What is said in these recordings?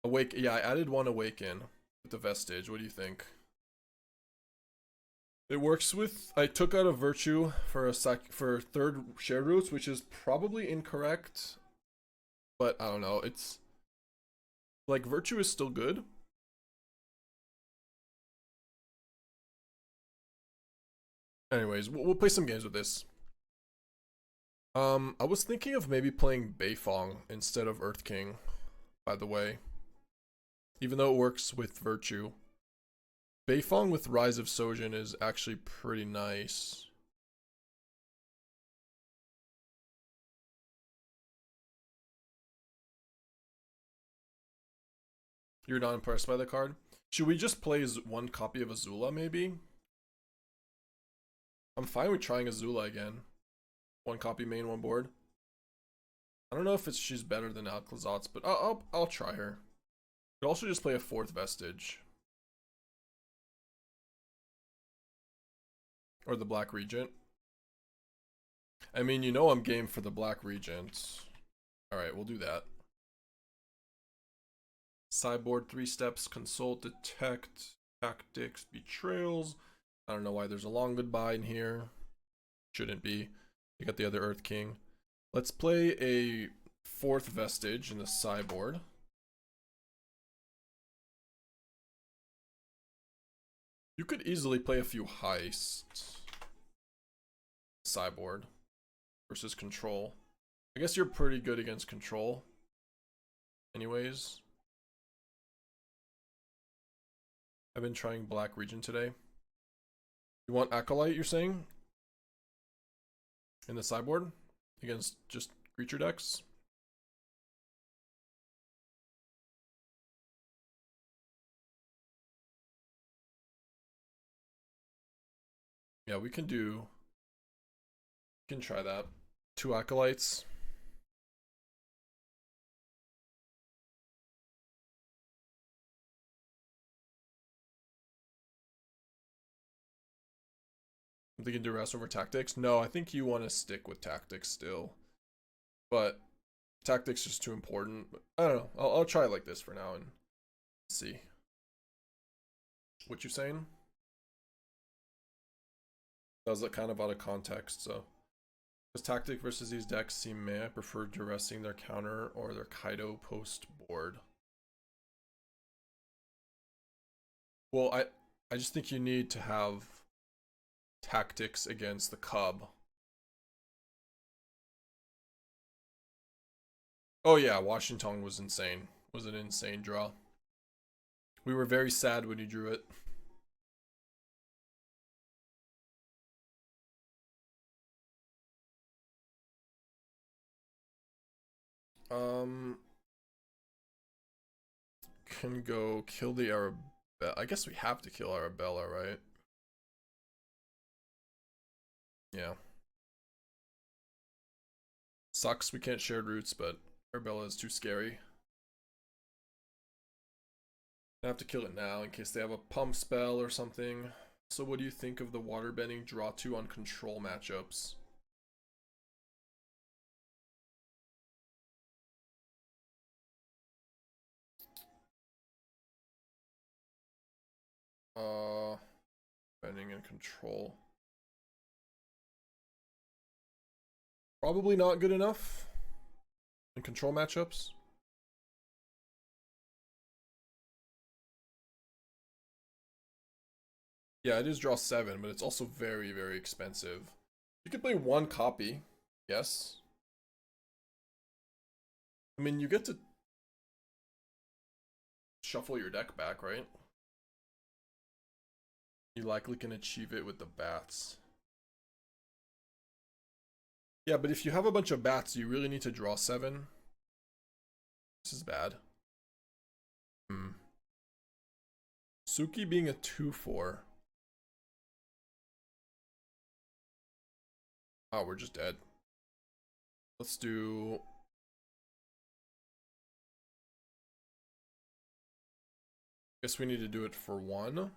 Awake, yeah, I added one Awaken with the Vestige. What do you think? It works with, I took out a Virtue for for third shared roots, which is probably incorrect, but I don't know. It's like Virtue is still good. Anyways, we'll play some games with this. I was thinking of maybe playing Beifong instead of Earth King, by the way. Even though it works with Virtue. Beifong with Rise of Sozin is actually pretty nice. You're not impressed by the card? Should we just play one copy of Azula, maybe? I'm fine with trying Azula again. One copy main, one board. I don't know if she's better than Alcazat's, but I'll try her. Could also just play a fourth Vestige. Or the Black Regent. I mean, you know I'm game for the Black Regent. Alright, we'll do that. Sideboard 3 steps, consult, detect, tactics, betrayals. I don't know why there's a long goodbye in here. Shouldn't be. You got the other Earth King. Let's play a fourth Vestige in the sideboard. You could easily play a few heists. Sideboard versus control. I guess you're pretty good against control. Anyways. I've been trying Black Regent today. You want Acolyte, you're saying? In the sideboard? Against just creature decks? Yeah, we can try that. 2 Acolytes. I'm thinking duress over tactics. No, I think you want to stick with tactics still. But tactics is just too important. I don't know. I'll try it like this for now and see. What you saying? That was kind of out of context, so. Because tactic versus these decks seem meh. I prefer duressing their counter or their Kaido post board. Well, I just think you need to have tactics against the Cub. Oh yeah, Washington was insane. Was an insane draw. We were very sad when you drew it. Can go kill the Arabella. I guess we have to kill Arabella, right? Yeah. Sucks we can't share roots, but Arabella is too scary. I have to kill it now in case they have a pump spell or something. So what do you think of the waterbending draw 2 on control matchups? Bending and control. Probably not good enough in control matchups. Yeah, it is draw 7, but it's also very, very expensive. You could play one copy, yes. I mean, you get to shuffle your deck back, right? You likely can achieve it with the bats. Yeah, but if you have a bunch of bats, you really need to draw 7. This is bad. Suki being a 2/4. Oh, we're just dead. Let's do... Guess we need to do it for 1.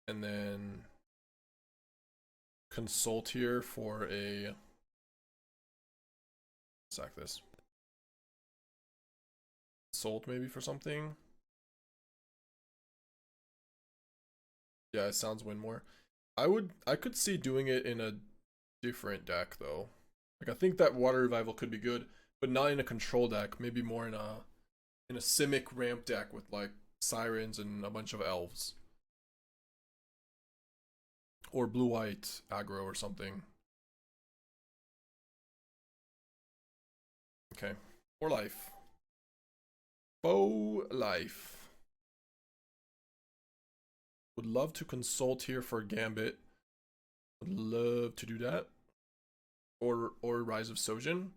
And then... Consult here for a... Sack this. Consult maybe for something. Yeah, it sounds win more. I could see doing it in a different deck though. Like I think that Water Revival could be good, but not in a control deck. Maybe more in a Simic ramp deck with like sirens and a bunch of elves. Or blue-white aggro or something. Okay. Or life. Bo life. Would love to consult here for Gambit. Would love to do that. Or Rise of Sozin.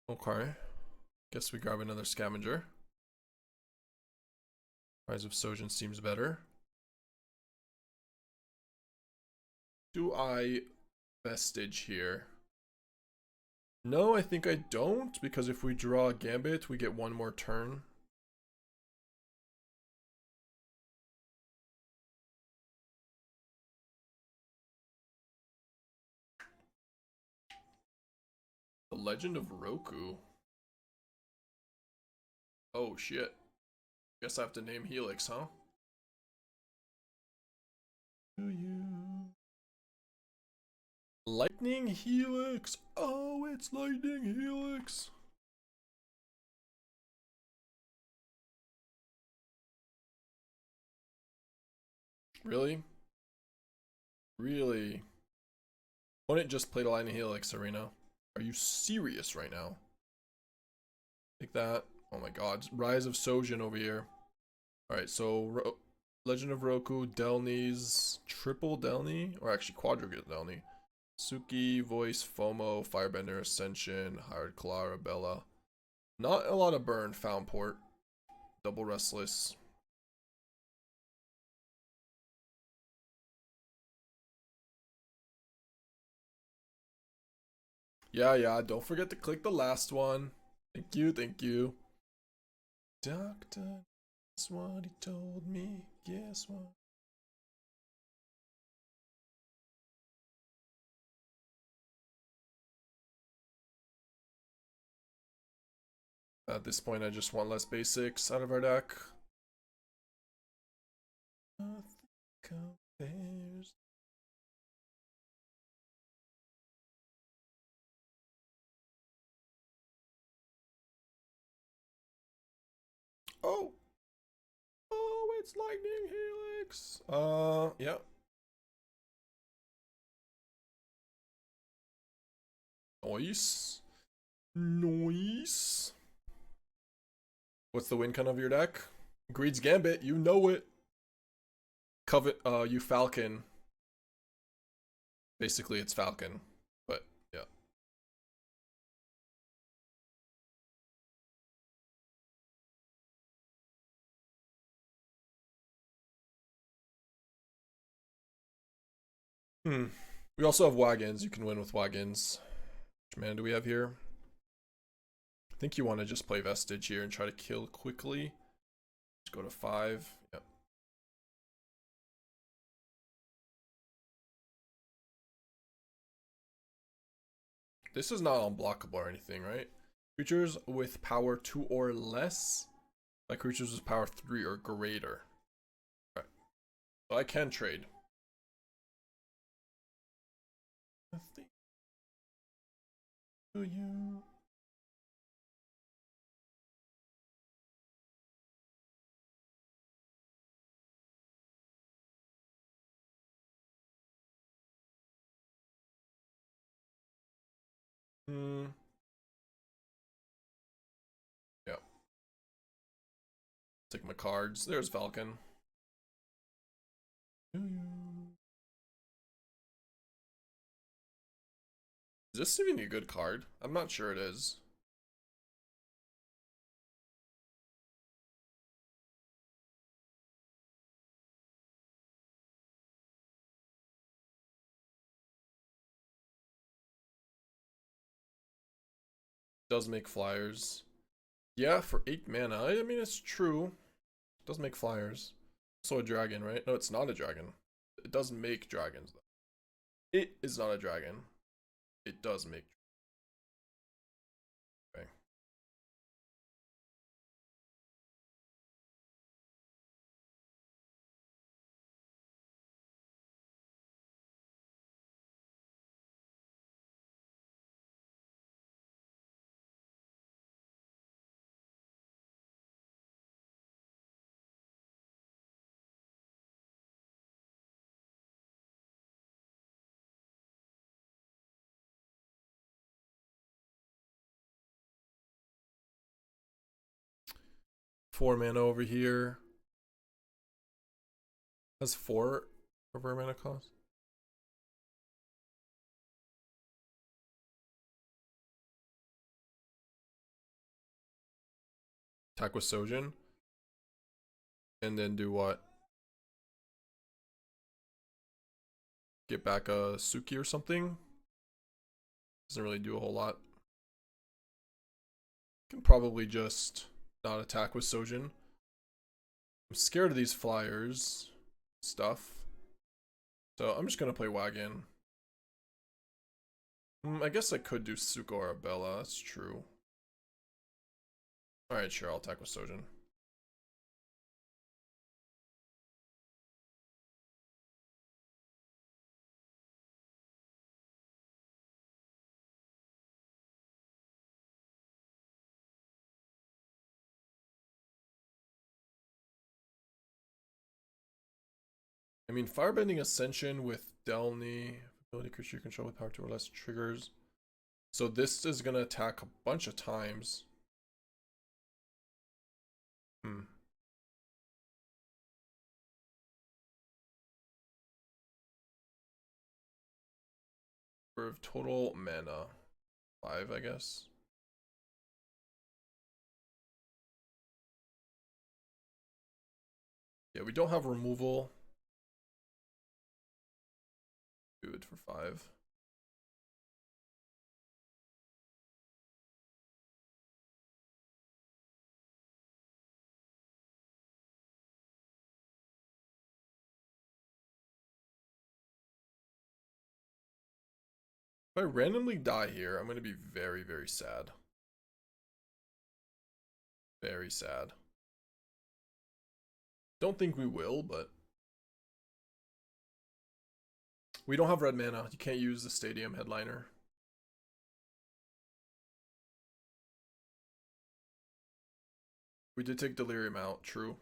Okay. Guess we grab another Scavenger. Rise of Sozin seems better. Do I Vestige here? No, I think I don't, because if we draw a Gambit, we get one more turn. The Legend of Roku. Oh shit. Guess I have to name Helix, huh? Do you? Lightning Helix! Oh, it's Lightning Helix! Really? Really? Opponent just played a Lightning Helix, Arena. Are you serious right now? Take that. Oh my god. Rise of Sozin over here. Alright, so Legend of Roku, Delny's triple Delny, or actually quadruplet Delny. Suki, Voice, FOMO, Firebender, Ascension, Hired Clara, Bella. Not a lot of burn, Found Port. Double Restless. Yeah, don't forget to click the last one. Thank you, thank you. Doctor, that's what he told me. Guess what? At this point, I just want less basics out of our deck. Nothing compares. Oh! Oh, it's Lightning Helix! Yeah. Nice. Nice. What's the Wincon of your deck? Greed's Gambit, you know it. You Falcon. Basically, it's Falcon, but yeah. We also have wagons. You can win with wagons. Which mana do we have here? I think you want to just play Vestige here and try to kill quickly. Just go to 5. Yep. This is not unblockable or anything, right? Creatures with power 2 or less, like creatures with power 3 or greater. Okay. So I can trade. Nothing to you. Yeah. Take my cards. There's Falcon. Is this even a good card? I'm not sure it is. Does make flyers. Yeah, for 8 mana. I mean, it's true. It does make flyers. Also a dragon, right? No, it's not a dragon. It does make dragons, though. It is not a dragon. It does make. Okay. 4 mana over here. Has 4 over mana cost. Attack with Sozin. And then do what? Get back a Suki or something? Doesn't really do a whole lot. Can probably just not attack with Sozin. I'm scared of these flyers stuff. So I'm just gonna play Wagon. I guess I could do Suko or Bella, that's true. Alright, sure, I'll attack with Sozin. I mean, Firebending Ascension with Delny, ability creature you control with power 2 or less triggers. So this is gonna attack a bunch of times. For total mana, 5, I guess. Yeah, we don't have removal. Do it for 5. If I randomly die here, I'm going to be very, very sad. Very sad. Don't think we will, but we don't have red mana. You can't use the stadium headliner. We did take Delirium out, true.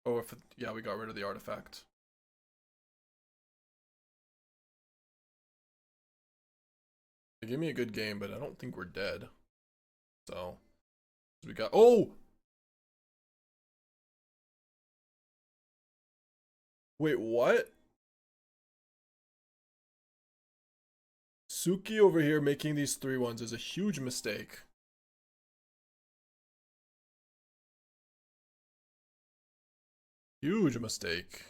Oh, if yeah, we got rid of the artifact. They gave me a good game, but I don't think we're dead. So we got wait, what? Suki over here making these 3/1s is a huge mistake. Huge mistake.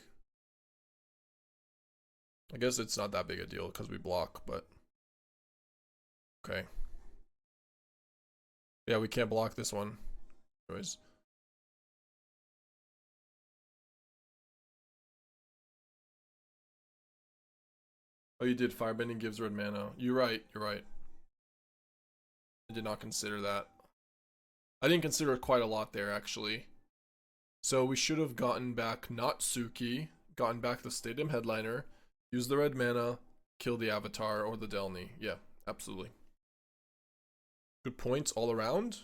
I guess it's not that big a deal because we block, but okay. Yeah, we can't block this one. Anyways. Oh, you did. Firebending gives red mana. You're right. You're right. I did not consider that. I didn't consider quite a lot there, actually. So we should have gotten back not Suki, gotten back the Stadium Headliner, use the red mana, kill the Avatar or the Delny. Yeah, absolutely. Good points all around.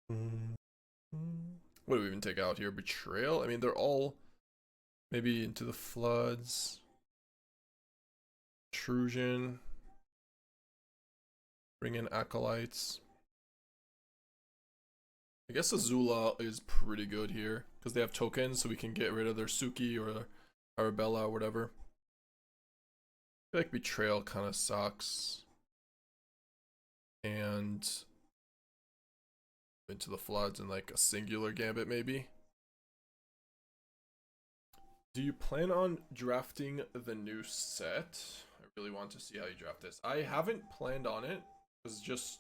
What do we even take out here? Betrayal? I mean, they're all maybe Into the Floods. Intrusion. Bring in Acolytes. I guess Azula is pretty good here because they have tokens, so we can get rid of their Suki or Arabella or whatever. I feel like Betrayal kind of sucks. And Into the Floods and like a singular Gambit maybe. Do you plan on drafting the new set? I really want to see how you draft this. I haven't planned on it because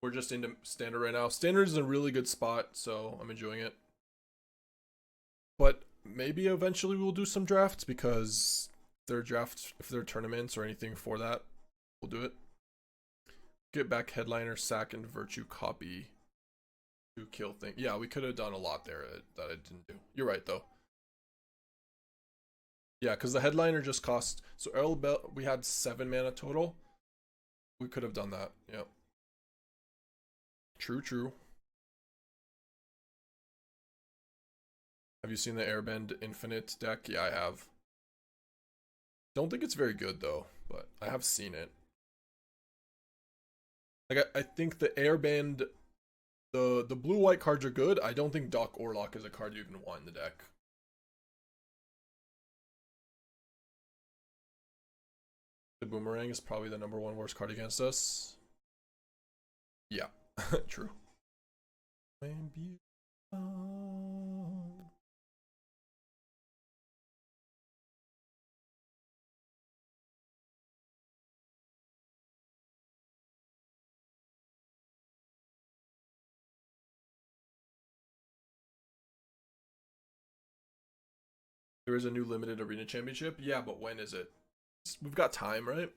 we're just into standard right now. Standard is a really good spot, so I'm enjoying it. But maybe eventually we'll do some drafts because if there are tournaments or anything for that, we'll do it. Get back headliner, sack, and virtue copy to kill thing. Yeah, we could have done a lot there that I didn't do. You're right though. Yeah, because the headliner just cost. So Earl Bell, we had 7 mana total. We could have done that. Yep. True, true. Have you seen the Airbend Infinite deck? Yeah, I have. Don't think it's very good though, but I have seen it. Like I think the airband, the blue white cards are good. I don't think Doc Orlok is a card you even want in the deck. The Boomerang is probably the #1 worst card against us. Yeah, true. There is a new limited arena championship. Yeah, but when is it? We've got time, right?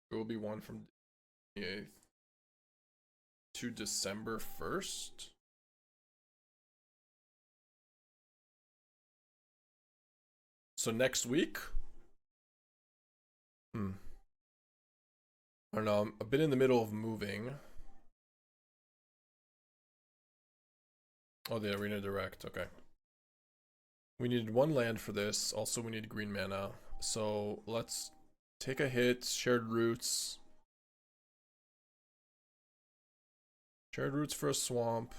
There will be one from the 8th to December 1st. So next week? I don't know. I'm a bit in the middle of moving. Oh, the Arena Direct. Okay. We needed 1 land for this. Also, we need green mana. So let's take a hit. Shared Roots. Shared Roots for a swamp.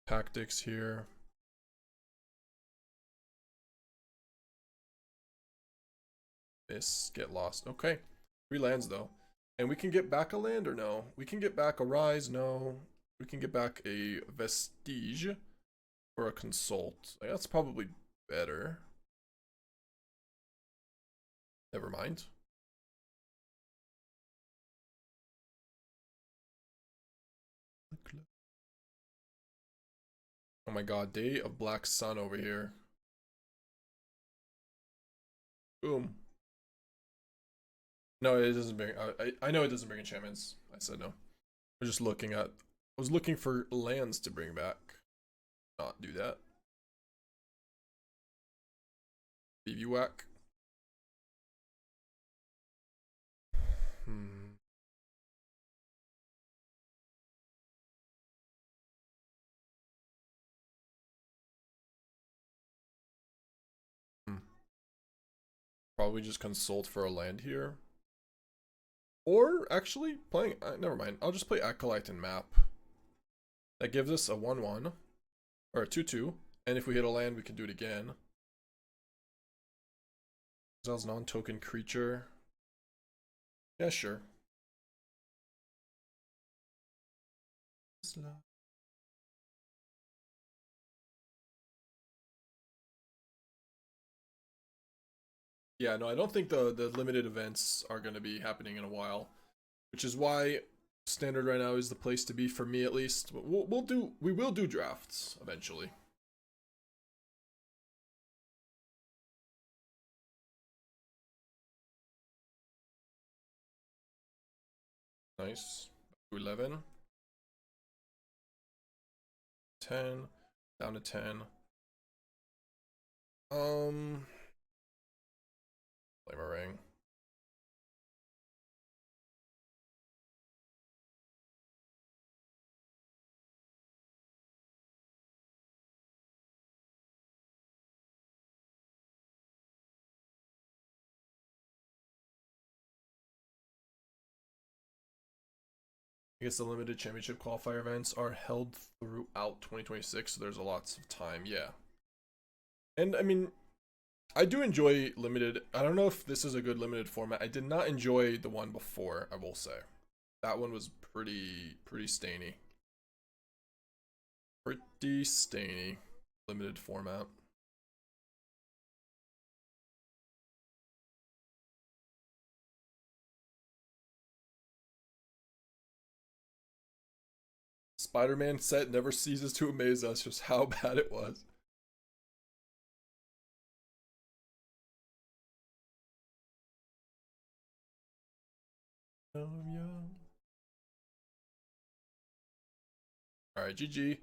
Tactics here. Miss, get lost. Okay. 3 lands though. And we can get back a land or no? We can get back a Rise, no. We can get back a Vestige or a Consult. Like, that's probably better. Never mind. Oh my god, Day of Black Sun over here. Boom. No, it doesn't bring. I know it doesn't bring enchantments. I said no. I'm just looking at. I was looking for lands to bring back. Not do that. BB whack. Probably just consult for a land here. Or actually playing. Never mind. I'll just play Acolyte and map. That gives us a 1/1 or a 2/2, and if we hit a land, we can do it again. Exiles non-token creature. Yeah, sure. Yeah, no, I don't think the limited events are going to be happening in a while, which is why standard right now is the place to be for me at least. But we will do drafts eventually. Nice. 11. 10. Down to 10. Play Marang. I guess the limited championship qualifier events are held throughout 2026, so there's a lots of time, yeah. And I mean, I do enjoy limited. I don't know if this is a good limited format. I did not enjoy the one before, I will say. That one was pretty stainy. Pretty stainy. Limited format. Spider-Man set never ceases to amaze us just how bad it was. Yeah. Alright, GG.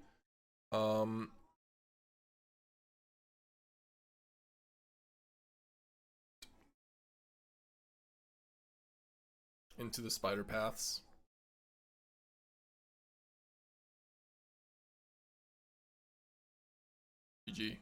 Into the spider paths. GG.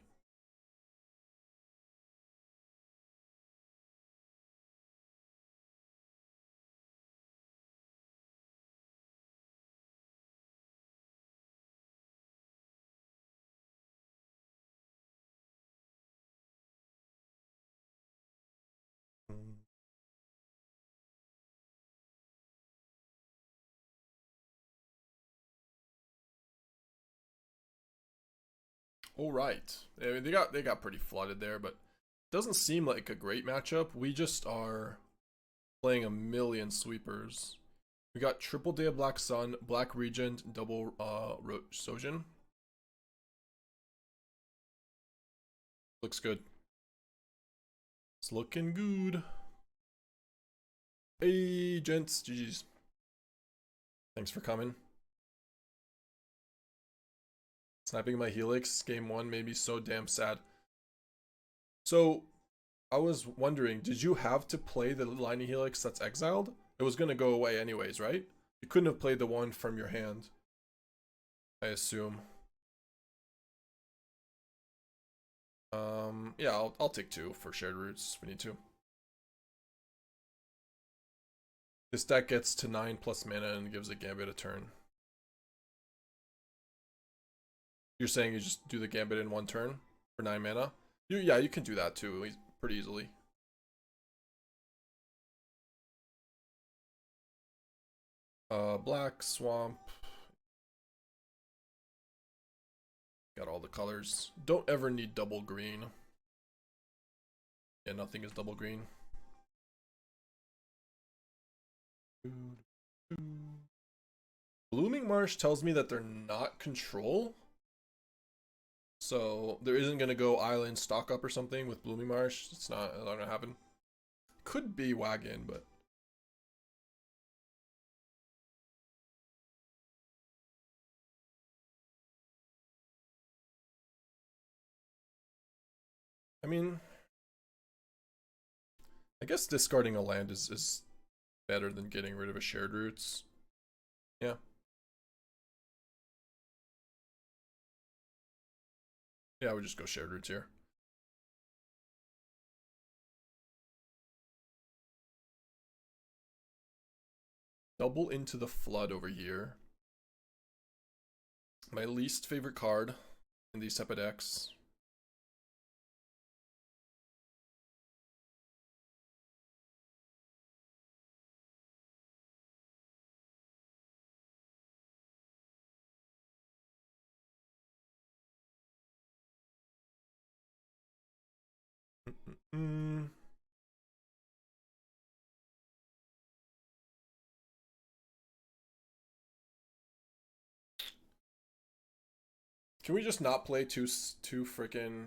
All right, they got pretty flooded there, but doesn't seem like a great matchup. We just are playing a million sweepers. We got triple Day of Black Sun, Black Regent, double Sozin. Looks good. It's looking good. Hey, gents, GG's. Thanks for coming. Sniping my Helix, game 1 made me so damn sad. So, I was wondering, did you have to play the Lightning Helix that's exiled? It was gonna go away anyways, right? You couldn't have played the one from your hand, I assume. Yeah, I'll take 2 for shared roots if we need to. This deck gets to 9 plus mana and gives a Gambit a turn. You're saying you just do the Gambit in 1 turn for 9 mana? Yeah, you can do that too, pretty easily. Black, Swamp. Got all the colors. Don't ever need double green. Yeah, nothing is double green. Blooming Marsh tells me that they're not control. So there isn't gonna go island stock up or something with Blooming Marsh. It's not gonna happen. Could be Wagon, but I mean, I guess discarding a land is better than getting rid of a shared roots. Yeah. Yeah, I would just go shared roots here. Double Into the Flood over here. My least favorite card in these type of decks. Can we just not play two freaking?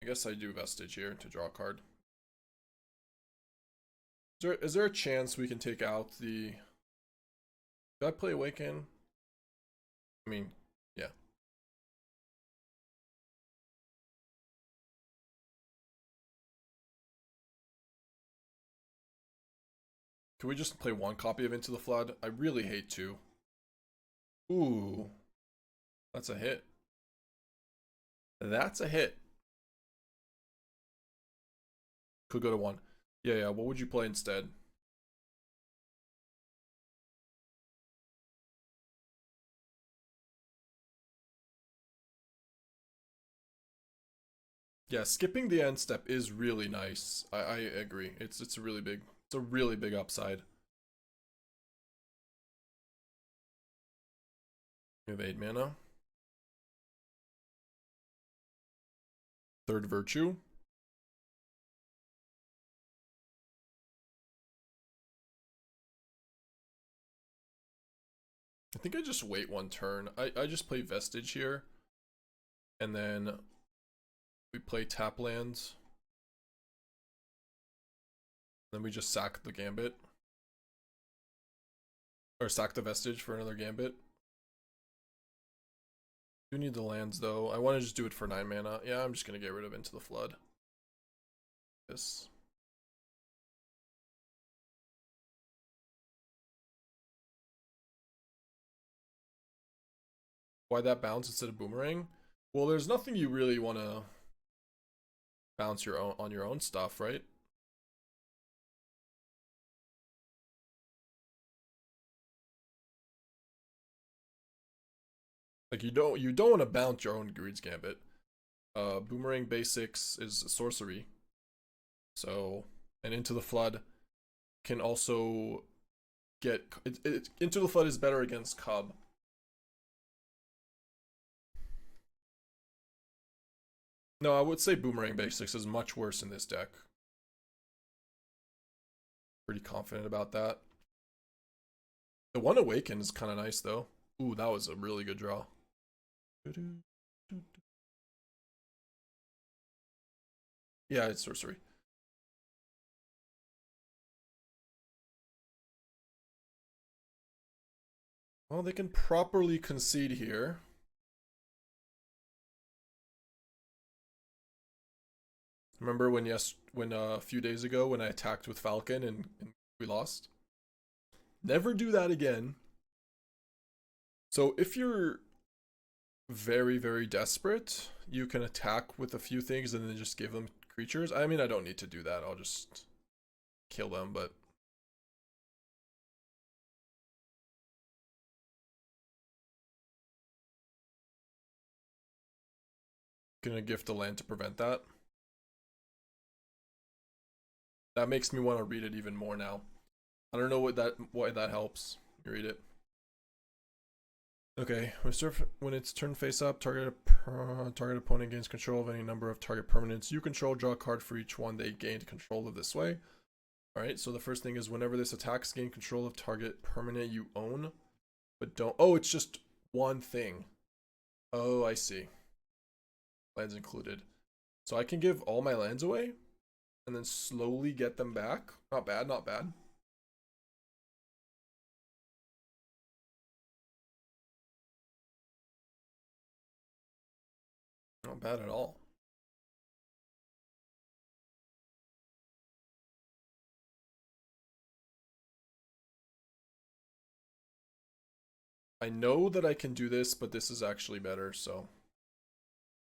I guess I do Vestige here to draw a card. Is there a chance we can take out the? Did I play Awaken? I mean, yeah. Can we just play 1 copy of Into the Flood? I really hate 2. Ooh, that's a hit. That's a hit. Could go to 1. Yeah. What would you play instead? Yeah, skipping the end step is really nice. I agree. It's a really big upside. We have 8 mana. Third Virtue. I think I just wait 1 turn. I just play Vestige here. And then we play tap lands. Then we just sack the Gambit. Or sack the Vestige for another Gambit. Do need the lands though. I want to just do it for 9 mana. Yeah, I'm just gonna get rid of Into the Flood. This. Why that bounce instead of Boomerang? Well, there's nothing you really want to bounce on your own stuff, right? Like you don't want to bounce your own Greed's Gambit. Boomerang basics is sorcery. So, and Into the Flood can also get Into the Flood is better against Cub. No, I would say Boomerang Basics is much worse in this deck. Pretty confident about that. The one Awaken is kind of nice though. Ooh, that was a really good draw. Yeah, it's sorcery. Well, they can properly concede here. Remember when a few days ago when I attacked with Falcon and we lost? Never do that again. So if you're very, very desperate, you can attack with a few things and then just give them creatures. I mean, I don't need to do that. I'll just kill them, but gonna gift a land to prevent that. That makes me want to read it even more now. I don't know why that helps. Read it. Okay, when it's turned face up, target opponent gains control of any number of target permanents you control. Draw a card for each one they gained control of this way. Alright, so the first thing is whenever this attacks, gain control of target permanent you own, but don't. Oh, it's just one thing. Oh, I see. Lands included. So I can give all my lands away and then slowly get them back. Not bad, not bad. Not bad at all. I know that I can do this, but this is actually better, so.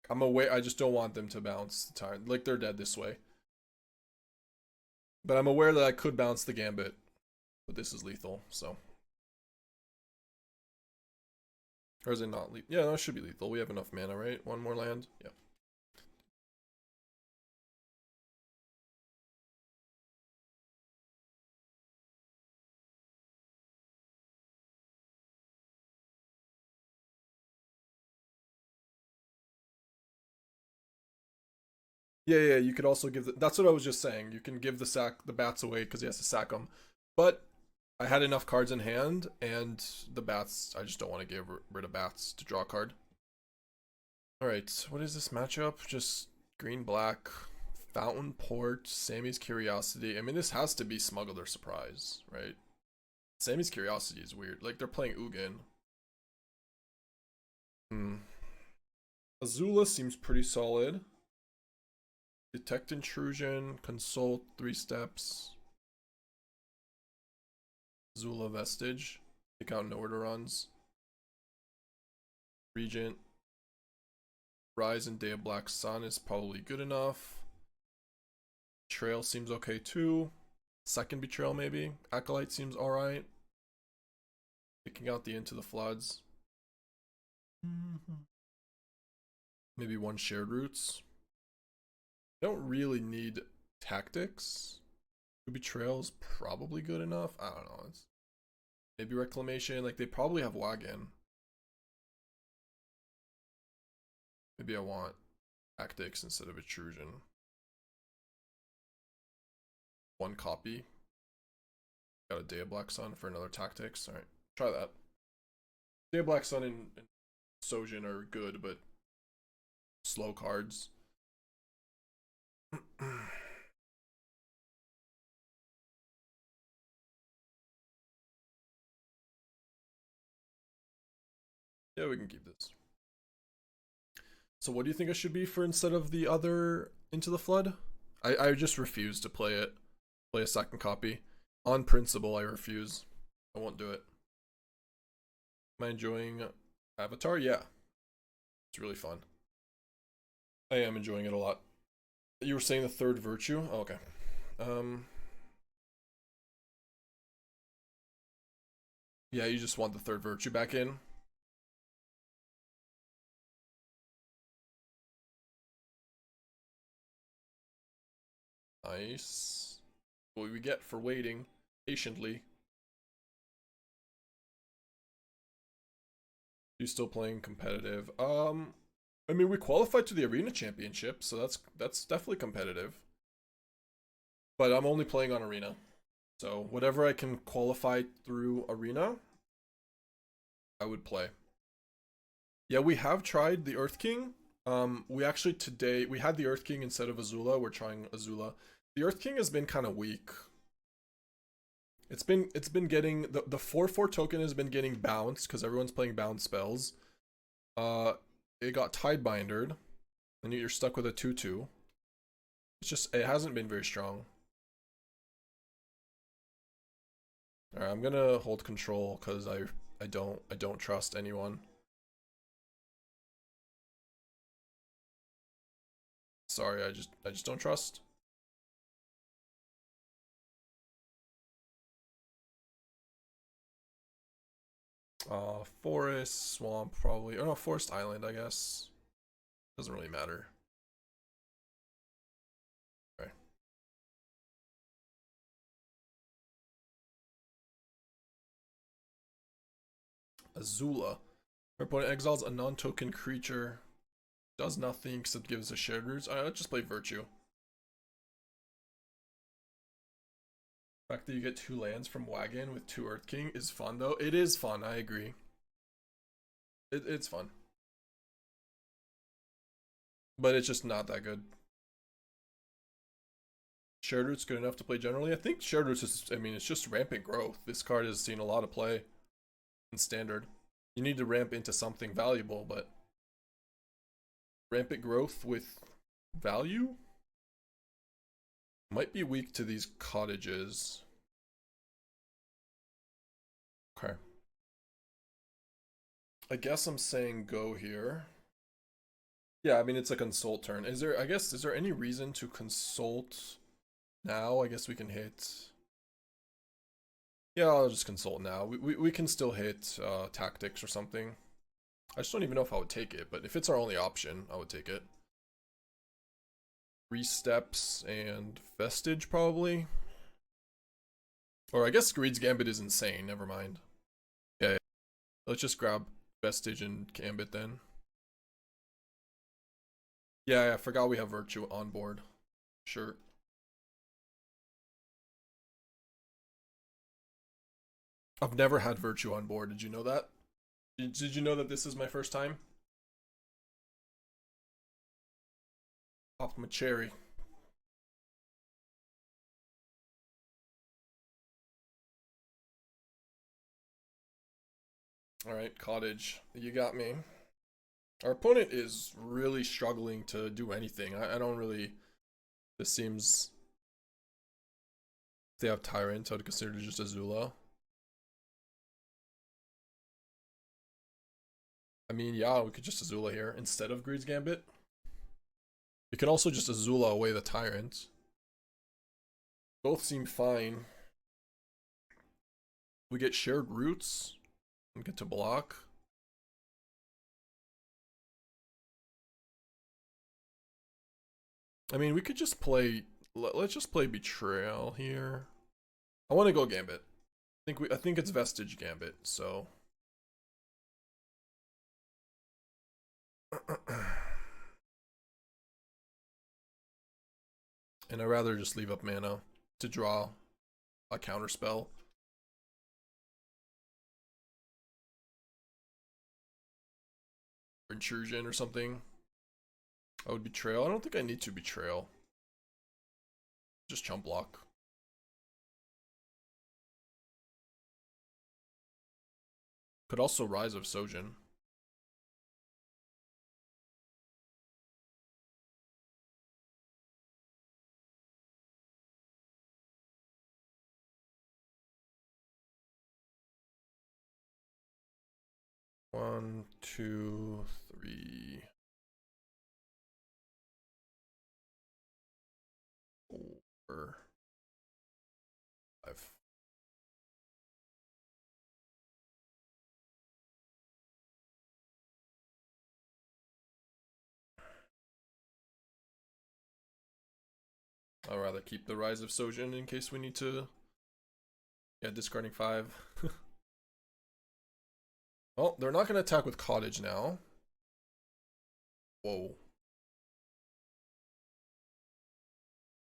I'm aware, I just don't want them to bounce the time. Like, they're dead this way. But I'm aware that I could bounce the Gambit. But this is lethal, so. Or is it not lethal? Yeah, no, it should be lethal. We have enough mana, right? One more land? Yeah. Yeah, you could also give that's what I was just saying. You can give the bats away because he has to sack them. But I had enough cards in hand, and the bats, I just don't want to get rid of bats to draw a card. Alright, what is this matchup? Just green-black, Fountain Port, Sammy's Curiosity. I mean, this has to be Smuggled or Surprise, right? Sammy's Curiosity is weird. Like, they're playing Ugin. Azula seems pretty solid. Detect Intrusion, Consult, 3 steps. Azula Vestige. Take out no order runs. Regent. Rise and Day of Black Sun is probably good enough. Betrayal seems okay too. Second Betrayal maybe. Acolyte seems alright. Picking out the Into the Floods. Maybe one Shared Roots. Don't really need Tactics. Betrayal is probably good enough. I don't know. Maybe Reclamation. Like, they probably have Wagon. Maybe I want Tactics instead of Intrusion. One copy. Got a Day of Black Sun for another Tactics. Alright, try that. Day of Black Sun and Sozin are good, but slow cards. Yeah, we can keep this. So what do you think I should be for instead of the other Into the Flood? I just refuse to play it. Play a second copy. On principle, I refuse. I won't do it. Am I enjoying Avatar? Yeah. It's really fun. I am enjoying it a lot. You were saying the third virtue? Oh, okay. Yeah, you just want the third virtue back in. Nice. What we get for waiting patiently. You still playing competitive? I mean, we qualified to the Arena Championship, so that's definitely competitive. But I'm only playing on Arena. So whatever I can qualify through Arena, I would play. Yeah, we have tried the Earth King. We actually today, we had the Earth King instead of Azula. We're trying Azula. The Earth King has been kind of weak. It's been getting, the 4/4 token has been getting bounced because everyone's playing bounce spells. It got Tidebindered, and you're stuck with a 2/2. It's just, it hasn't been very strong. Alright, I'm gonna hold control because I don't trust anyone. Sorry, I just don't trust. Forest, swamp, probably. Oh no, forest island, I guess. Doesn't really matter. Okay. Azula. Our opponent exiles a non-token creature. Does nothing except gives us shared roots. Alright, let's just play Virtue. The fact that you get 2 lands from Wagon with 2 Earth King is fun though. It is fun, I agree. It's fun. But it's just not that good. Shared Root's good enough to play generally. I think Shared Roots is, I mean, it's just rampant growth. This card has seen a lot of play in Standard. You need to ramp into something valuable, but rampant growth with value might be weak to these cottages. Okay. I guess I'm saying go here. Yeah, I mean, it's a consult turn. Is there, I guess, is there any reason to consult now? I guess we can hit. Yeah, I'll just consult now. We can still hit tactics or something. I just don't even know if I would take it, but if it's our only option, I would take it. 3 steps and Vestige, probably. Or I guess Greed's Gambit is insane, never mind. Yeah. Let's just grab Vestige and Gambit then. Yeah, I forgot we have Virtue on board. Sure. I've never had Virtue on board. Did you know that? Did you know that this is my first time? Popped my cherry. Alright, Cottage. You got me. Our opponent is really struggling to do anything. I don't really... This seems... If they have Tyrant, I would consider it just Azula. I mean, yeah, we could just Azula here instead of Greed's Gambit. We can also just Azula away the Tyrant. Both seem fine. We get shared roots and get to block. I mean, we could just play. Let's just play Betrayal here. I want to go Gambit. I think it's Vestige Gambit. So. And I'd rather just leave up mana to draw a counter spell. Or Intrusion or something. I would Betrayal. I don't think I need to Betrayal. Just chump block. Could also Rise of Sozin. One, two, three, four, 5. I'd rather keep the Rise of Sozin in case we need to. Yeah, discarding 5. Well, they're not going to attack with Cottage now. Whoa.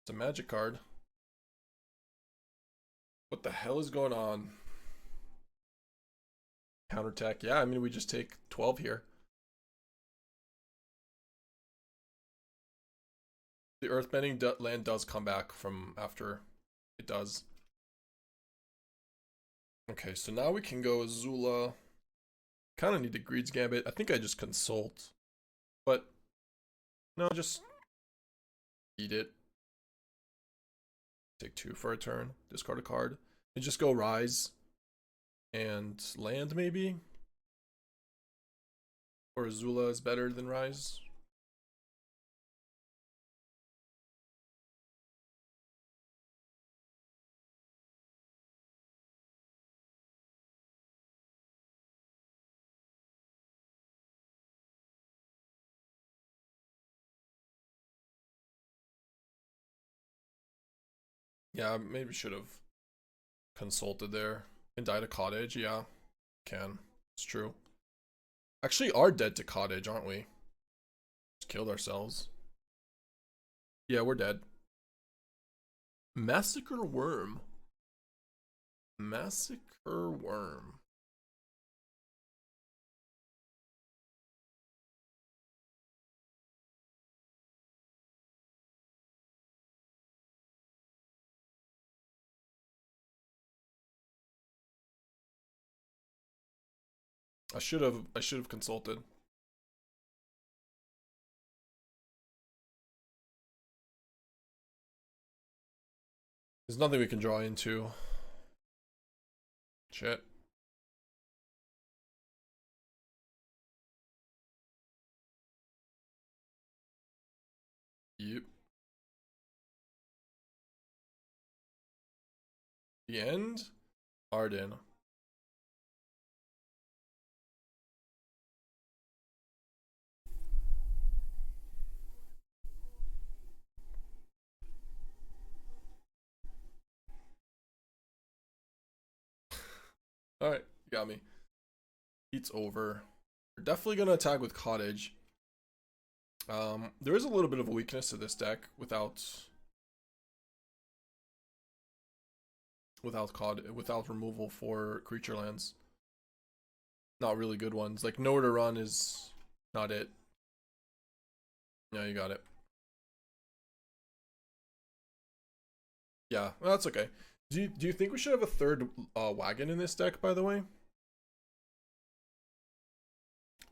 It's a magic card. What the hell is going on? Counterattack. Yeah, I mean, we just take 12 here. The earthbending land does come back from after it does. Okay, so now we can go Azula. Kind of need the Greed's Gambit. I think I just consult. But, no, just eat it. Take 2 for a turn. Discard a card. And just go Rise. And land, maybe? Or Azula is better than Rise? Yeah, maybe should have consulted there. And died a cottage, yeah. Can. It's true. Actually are dead to cottage, aren't we? Just killed ourselves. Yeah, we're dead. Massacre Worm. Massacre Worm. I should have consulted. There's nothing we can draw into. Shit. Yep. The end? Arden. Alright, got me. Heat's over. We're definitely gonna attack with cottage. There is a little bit of a weakness to this deck without removal for creature lands. Not really good ones. Like nowhere to run is not it. Yeah, you got it. Yeah, well, that's okay. Do you think we should have a third wagon in this deck, by the way?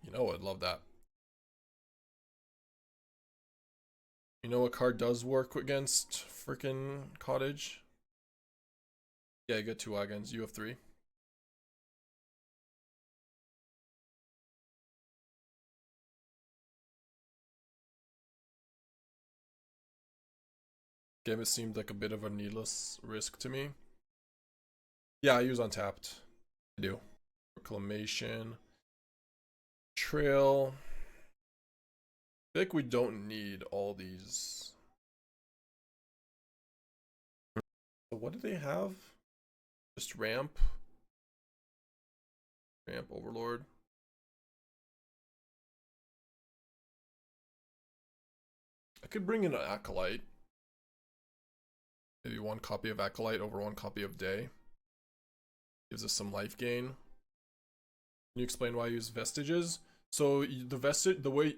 You know, I'd love that. You know what card does work against freaking cottage? Yeah, you get 2 wagons. You have 3. Gambit seemed like a bit of a needless risk to me. Yeah, I use Untapped. I do. Reclamation. Trail. I think we don't need all these. So what do they have? Just ramp. Ramp Overlord. I could bring in an Acolyte. Maybe 1 copy of Acolyte over 1 copy of Day. Gives us some life gain. Can you explain why I use Vestiges? So the way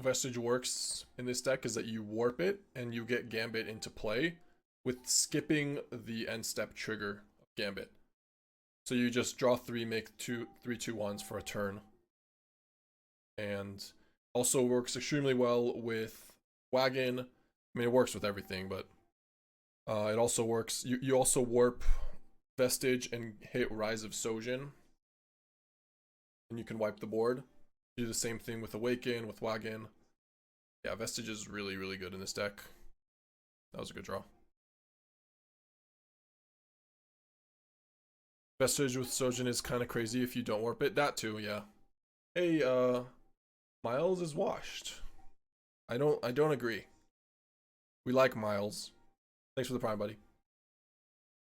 Vestige works in this deck is that you warp it and you get Gambit into play with skipping the end step trigger of Gambit. So you just draw 3, make 3/2/1s for a turn. And also works extremely well with Wagon. I mean, it works with everything, but it also works. You also warp Vestige and hit Rise of Sozin, and you can wipe the board. Do the same thing with Awaken, with Wagon. Yeah, Vestige is really, really good in this deck. That was a good draw. Vestige with Sojin is kind of crazy if you don't warp it. That too, yeah. Hey, Miles is washed. I don't agree. We like Miles. Thanks for the prime, buddy.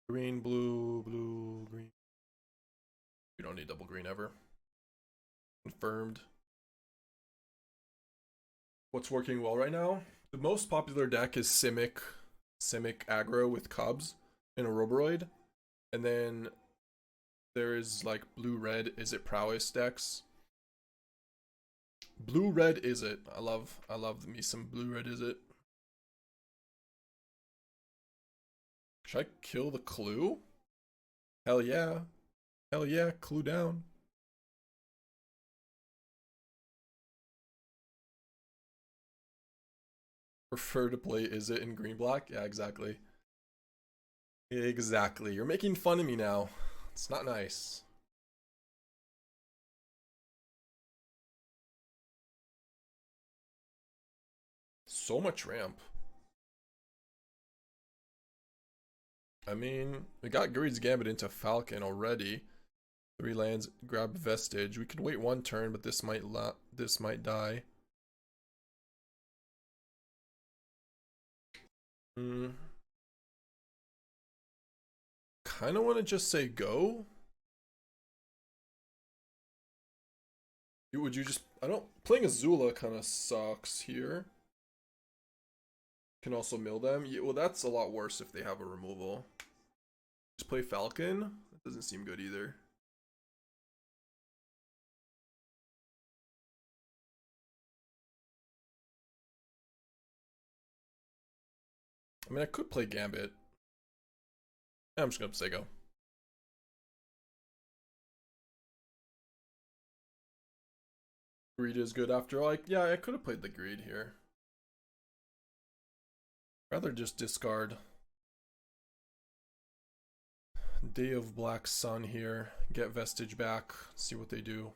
Green, blue, blue, green. We don't need double green ever. Confirmed. What's working well right now? The most popular deck is Simic aggro with Cubs and a Roboroid. And then there is like blue-red is it prowess decks. Blue-red is it. I love me some blue-red is it. Should I kill the clue? Hell yeah. Hell yeah, clue down. Prefer to play is it in green black? Yeah, exactly. Exactly. You're making fun of me now. It's not nice. So much ramp. I mean, we got Greed's Gambit into Falcon already. 3 lands, grab Vestige. We could wait 1 turn, but this might die. Kind of want to just say go. Would you just? I don't. Playing Azula kind of sucks here. Can also mill them. Yeah, well, that's a lot worse if they have a removal. Just play Falcon. That doesn't seem good either. I mean, I could play Gambit. I'm just gonna say go. Greed is good after all. Like, yeah, I could have played the Greed here. Rather just discard. Day of Black Sun here. Get Vestige back. See what they do.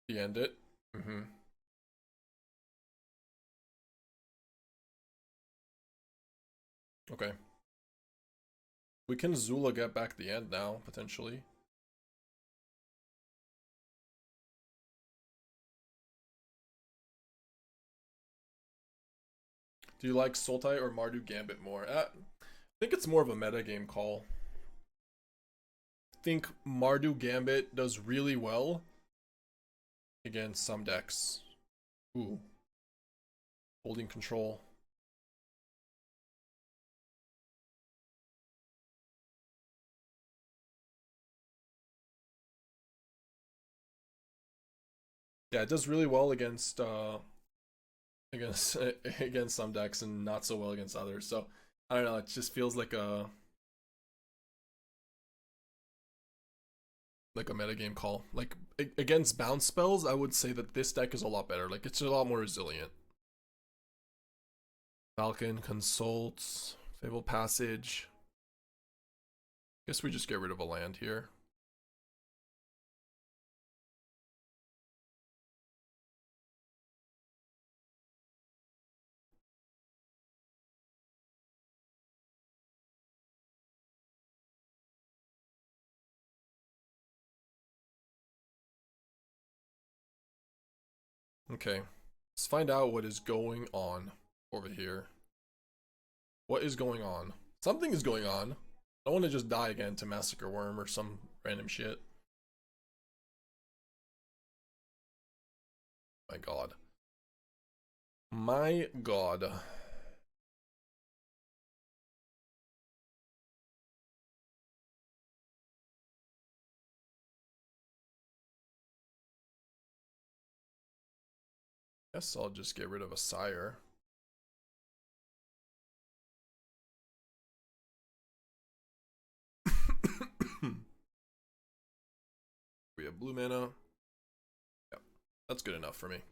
End it. Okay. We can Azula get back the end now, potentially. Do you like Sultai or Mardu Gambit more? I think it's more of a metagame call. I think Mardu Gambit does really well against some decks. Ooh. Holding control. Yeah, it does really well against against some decks and not so well against others. So I don't know, it just feels like a metagame call. Like against bounce spells, I would say that this deck is a lot better. Like it's a lot more resilient. Falcon, Consults, Fabled Passage. Guess we just get rid of a land here. Okay, let's find out what is going on over here. What is going on? Something is going on. I don't want to just die again to Massacre Worm or some random shit. My god. My god. Guess I'll just get rid of a Sire. We have blue mana. Yep, that's good enough for me. Do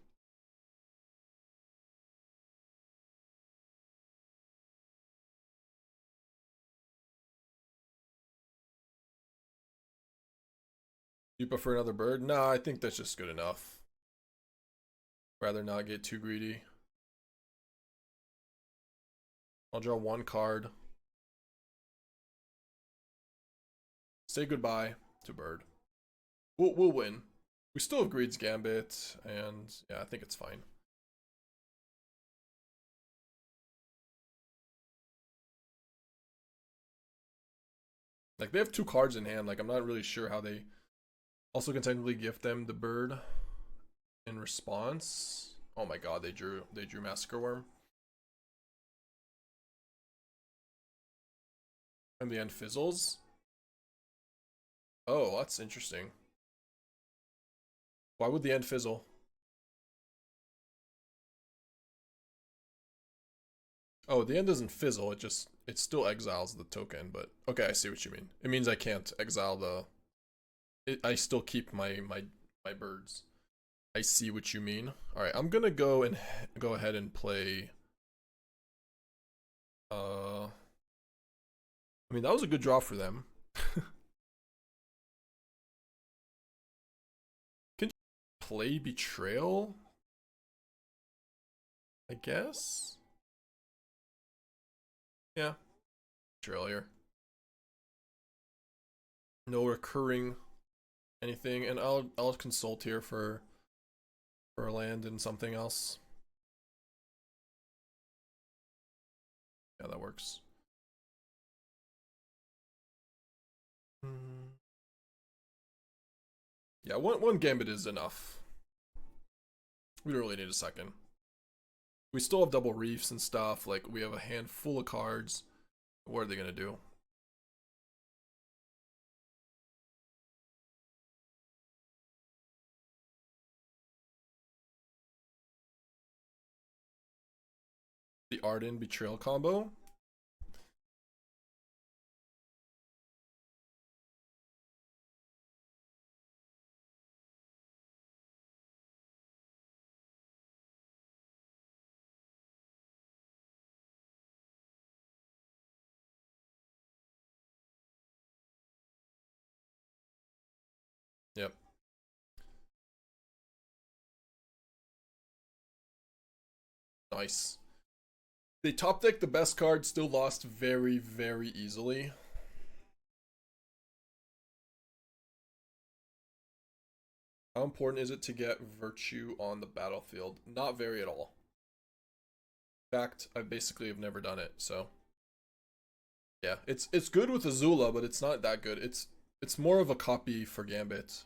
you prefer another bird? Nah, I think that's just good enough. Rather not get too greedy. I'll draw 1 card. Say goodbye to bird. We'll win. We still have Greed's Gambit, and yeah, I think it's fine. Like, they have 2 cards in hand. Like, I'm not really sure how they also can technically gift them the bird in response. Oh my god, they drew Massacre Worm. And the end fizzles. Oh, that's interesting. Why would the end fizzle? Oh, the end doesn't fizzle, it still exiles the token, but okay, I see what you mean. It means I can't exile I still keep my birds. I see what you mean. Alright, I'm gonna go ahead and play I mean, that was a good draw for them. Can you play Betrayal? I guess? Yeah. Betrayal here. No recurring anything, and I'll consult here for a land and something else. Yeah, that works. Yeah, one Gambit is enough. We don't really need a second. We still have double reefs and stuff. Like, we have a hand full of cards. What are they gonna do? The Arden Betrayal combo. Yep. Nice. They top deck the best card, still lost very, very easily. How important is it to get Virtue on the battlefield? Not very at all. In fact, I basically have never done it, so. Yeah, it's good with Azula, but it's not that good. It's more of a copy for Gambit.